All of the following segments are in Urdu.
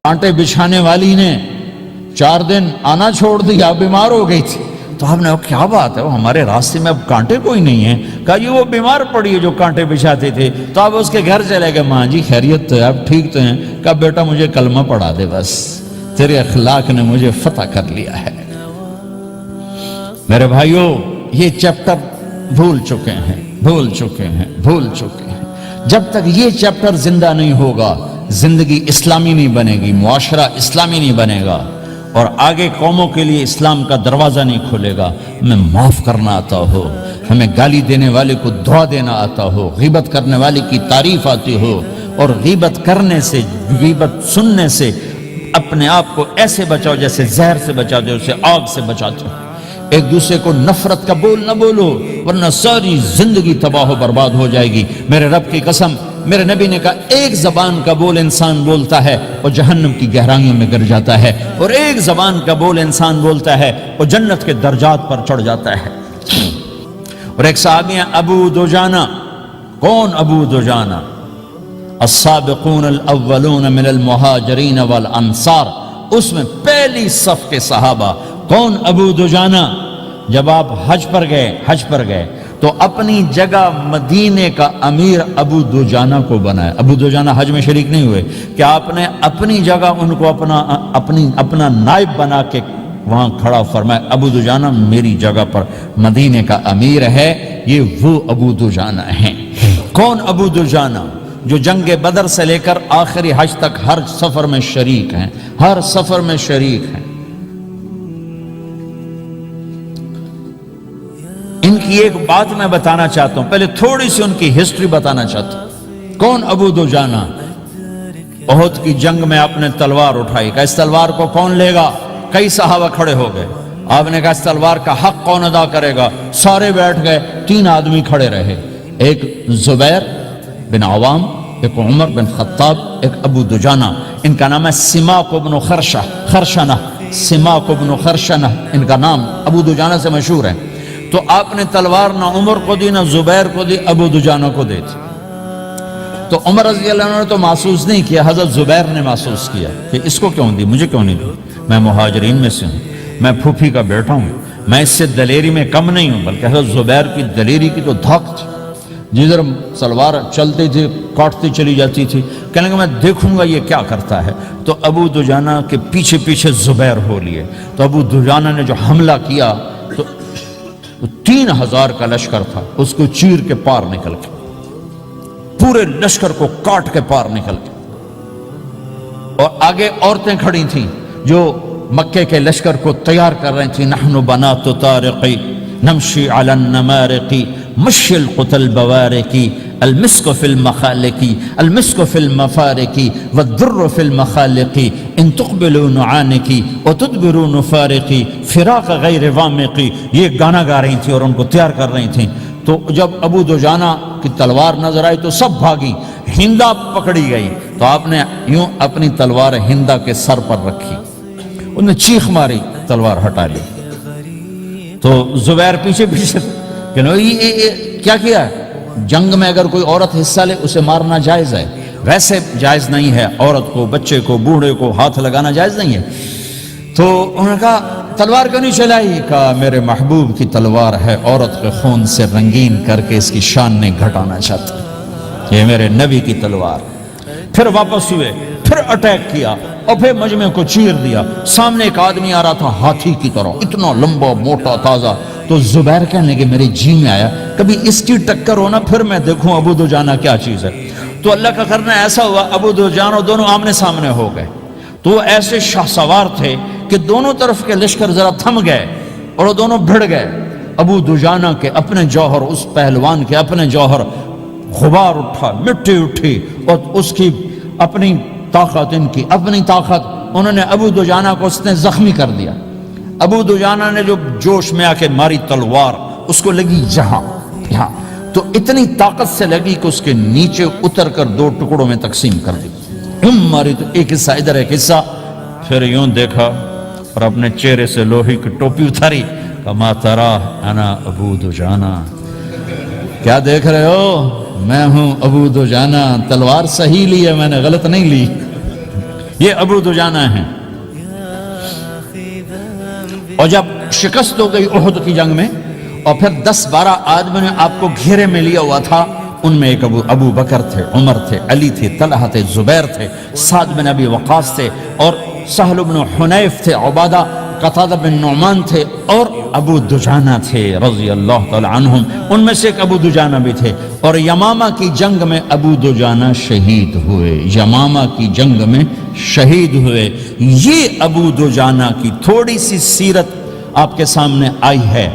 کانٹے بچھانے والی نے 4 دن آنا چھوڑ دیا، بیمار ہو گئی تھی. تو آپ نے کہا کیا بات ہے، وہ ہمارے راستے میں اب کانٹے کوئی نہیں ہیں. کہا جی وہ بیمار پڑی ہے جو کانٹے بچھاتے تھے. تو آپ اس کے گھر چلے گئے. ماں جی خیریت تو ہے، آپ ٹھیک تو ہیں؟ کہا بیٹا مجھے کلمہ پڑھا دے، بس تیرے اخلاق نے مجھے فتح کر لیا ہے. میرے بھائیوں یہ چیپٹر بھول چکے ہیں. جب تک یہ چیپٹر زندہ نہیں ہوگا زندگی اسلامی نہیں بنے گی، معاشرہ اسلامی نہیں بنے گا، اور آگے قوموں کے لیے اسلام کا دروازہ نہیں کھلے گا. ہمیں معاف کرنا آتا ہو، ہمیں گالی دینے والے کو دعا دینا آتا ہو، غیبت کرنے والے کی تعریف آتی ہو، اور غیبت کرنے سے، غیبت سننے سے اپنے آپ کو ایسے بچاؤ جیسے زہر سے بچاتے ہو، اسے آگ سے بچاتے ہو. ایک دوسرے کو نفرت کا بول نہ بولو ورنہ ساری زندگی تباہ و برباد ہو جائے گی. میرے رب کی قسم، میرے نبی نے کہا ایک زبان کا بول انسان بولتا ہے اور جہنم کی گہرائیوں میں گر جاتا ہے، اور ایک زبان کا بول انسان بولتا ہے اور جنت کے درجات پر چڑھ جاتا ہے. اور ایک صحابی ہیں ابو دجانہ. کون ابو دجانہ؟ السابقون الاولون من المہاجرین والانصار، اس میں پہلی صف کے صحابہ. کون ابو دجانہ؟ جب آپ حج پر گئے تو اپنی جگہ مدینے کا امیر ابو دجانہ کو بنایا. ابو دجانہ حج میں شریک نہیں ہوئے کہ آپ نے اپنی جگہ ان کو اپنا نائب بنا کے وہاں کھڑا فرمایا ابو دجانہ میری جگہ پر مدینے کا امیر ہے. یہ وہ ابو دجانہ ہیں. کون ابو دجانہ؟ جو جنگ بدر سے لے کر آخری حج تک ہر سفر میں شریک ہیں. ان کی ایک بات میں بتانا چاہتا ہوں، پہلے تھوڑی سی ان کی ہسٹری بتانا چاہتا ہوں. کون ابو دجانہ؟ احد کی جنگ میں آپ نے تلوار اٹھائی. کہ اس تلوار کو کون لے گا؟ کئی صحابہ کھڑے ہو گئے. آپ نے کہا اس تلوار کا حق کون ادا کرے گا؟ سارے بیٹھ گئے. 3 آدمی کھڑے رہے، ایک زبیر بن عوام، ایک عمر بن خطاب، ایک ابو دجانہ. ان کا نام ہے سماک بن خرشنہ. سماک بن خرشنہ ان کا نام ابو دجانہ سے مشہور ہے. تو آپ نے تلوار نہ عمر کو دی، نہ زبیر کو دی، ابو دجانہ کو دی تھی. تو عمر رضی اللہ عنہ نے تو محسوس نہیں کیا، حضرت زبیر نے محسوس کیا کہ اس کو کیوں دی، مجھے کیوں نہیں دی؟ میں مہاجرین میں سے ہوں، میں پھوپھی کا بیٹا ہوں، میں اس سے دلیری میں کم نہیں ہوں. بلکہ حضرت زبیر کی دلیری کی تو دھاک تھی، جدھر سلوار چلتی تھی کاٹتی چلی جاتی تھی. کہنے لگا میں دیکھوں گا یہ کیا کرتا ہے. تو ابو دجانہ کے پیچھے پیچھے زبیر ہو لیے. تو ابو دجانہ نے جو حملہ کیا تو 3000 کا لشکر تھا، اس کو چیر کے پار نکل کے، پورے لشکر کو کاٹ کے پار نکل کے. اور آگے عورتیں کھڑی تھیں جو مکے کے لشکر کو تیار کر رہی تھیں. نحن بنات طارقی نمشی علی النمارقی مشی القتل بوارقی المسک فی المخالقی المسک فی المفارقی والدر فی المخالقی ان تقبلوا نعانقی وتدبروا نفارقی فراق غیر وامقی. یہ گانا گا رہی تھیں اور ان کو تیار کر رہی تھیں. تو جب ابو دجانہ کی تلوار نظر آئی تو سب بھاگی. ہندا پکڑی گئی تو آپ نے یوں اپنی تلوار ہندا کے سر پر رکھی، انہوں نے چیخ ماری، تلوار ہٹا لی. تو زبیر پیچھے پیچھے کہ کیا کیا ہے؟ جنگ میں اگر کوئی عورت حصہ لے اسے مارنا جائز ہے، ویسے جائز نہیں ہے. عورت کو، بچے کو، بوڑھے کو ہاتھ لگانا جائز نہیں ہے. تو انہوں نے کہا تلوار کیوں نہیں چلائی؟ کہا میرے محبوب کی تلوار ہے، عورت کے خون سے رنگین کر کے اس کی شان نہیں گھٹانا چاہتا، یہ میرے نبی کی تلوار. پھر واپس ہوئے، پھر اٹیک کیا اور پھر مجمع کو چیر دیا. سامنے ایک آدمی آ رہا تھا ہاتھی کی طرح، اتنا لمبا موٹا تازہ. تو زبیر کہنے لگے میرے جی میں آیا کبھی اس کی ٹکر ہونا پھر میں دیکھوں ابو دجانہ کیا چیز ہے. تو اللہ کا کرنا ایسا ہوا ابو دجانہ دونوں آمنے سامنے ہو گئے. تو وہ ایسے شاہ سوار تھے کہ دونوں طرف کے لشکر ذرا تھم گئے اور وہ دونوں بھڑ گئے. ابو دجانہ کے اپنے جوہر، اس پہلوان کے اپنے جوہر، غبار اٹھا، مٹی اٹھی، اور اس کی اپنی طاقت، ان کی اپنی طاقت. انہوں نے ابو دجانہ کو اس نے زخمی کر دیا. ابو دجانہ نے جو جوش میں آ کے ماری تلوار، اس کو لگی یہاں، تو اتنی طاقت سے لگی کہ اس کے نیچے اتر کر 2 ٹکڑوں میں تقسیم کر دی. ماری تو ایک حصہ ادھر، ایک حصہ. پھر یوں دیکھا اور اپنے چہرے سے لوہی کی ٹوپی اتاری. کما ترا انا ابو دجانہ، کیا دیکھ رہے ہو؟ میں ہوں ابو دجانہ. تلوار صحیح لی ہے میں نے، غلط نہیں لی. یہ ابو دجانہ ہیں. اور جب شکست ہو گئی احد کی جنگ میں اور پھر 10-12 آدمی نے آپ کو گھیرے میں لیا ہوا تھا، ان میں ایک ابو بکر تھے، عمر تھے، علی تھے، طلحہ تھے، زبیر تھے، سعد بن ابی وقاص تھے، اور سہل بن حنیف تھے، عبادہ قتادہ بن نعمان تھے، اور ابو دجانہ تھے رضی اللہ تعالی عنہم. ان میں سے ایک ابو دجانہ بھی تھے. اور یمامہ کی جنگ میں ابو دجانہ شہید ہوئے. یمامہ کی جنگ میں شہید ہوئے. یہ ابو دجانہ کی تھوڑی سی سیرت آپ کے سامنے آئی ہے.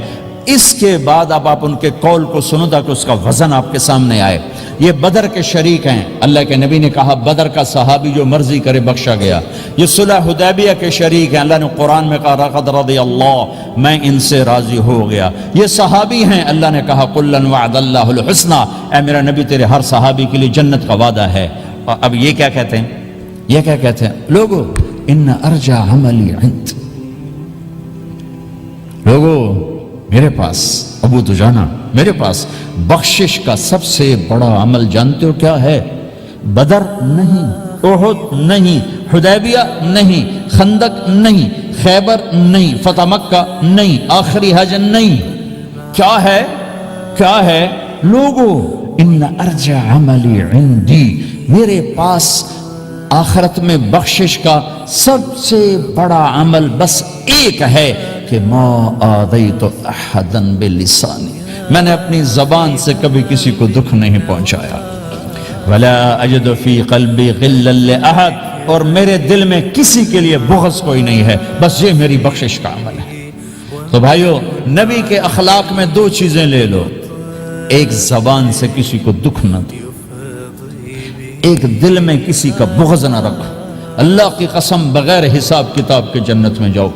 اس کے بعد اب آپ ان کے قول کو سنو تاکہ اس کا وزن آپ کے سامنے آئے. یہ بدر کے شریک ہیں. اللہ کے نبی نے کہا بدر کا صحابی جو مرضی کرے بخشا گیا. یہ صلح حدیبیہ کے شریک ہیں. اللہ نے قرآن میں کہا لقد رضی اللہ، میں ان سے راضی ہو گیا. یہ صحابی ہیں. اللہ نے کہا قل وعد اللہ الحسنى، اے میرا نبی تیرے ہر صحابی کے لیے جنت کا وعدہ ہے. اور اب یہ کیا کہتے ہیں؟ یہ کیا کہتے ہیں لوگو؟ ان ارجع عملی عند، لوگو میرے پاس، ابو دجانہ میرے پاس بخشش کا سب سے بڑا عمل جانتے ہو کیا ہے؟ بدر نہیں، احد نہیں، حدیبیہ نہیں، خندق نہیں، خیبر نہیں، فتح مکہ نہیں، آخری حج نہیں. کیا ہے؟ کیا ہے لوگو؟ ان ارجع عملی عندی، میرے پاس آخرت میں بخشش کا سب سے بڑا عمل بس ایک ہے کہ ما آذیت احدا بلسانی، میں نے اپنی زبان سے کبھی کسی کو دکھ نہیں پہنچایا. ولا اجد فی قلبی غلا لاحد، اور میرے دل میں کسی کے لیے بغض کوئی نہیں ہے. بس یہ میری بخشش کا عمل ہے. تو بھائیو، نبی کے اخلاق میں 2 چیزیں لے لو. ایک زبان سے کسی کو دکھ نہ دو، ایک دل میں کسی کا بغض نہ رکھو. اللہ کی قسم بغیر حساب کتاب کے جنت میں جاؤ.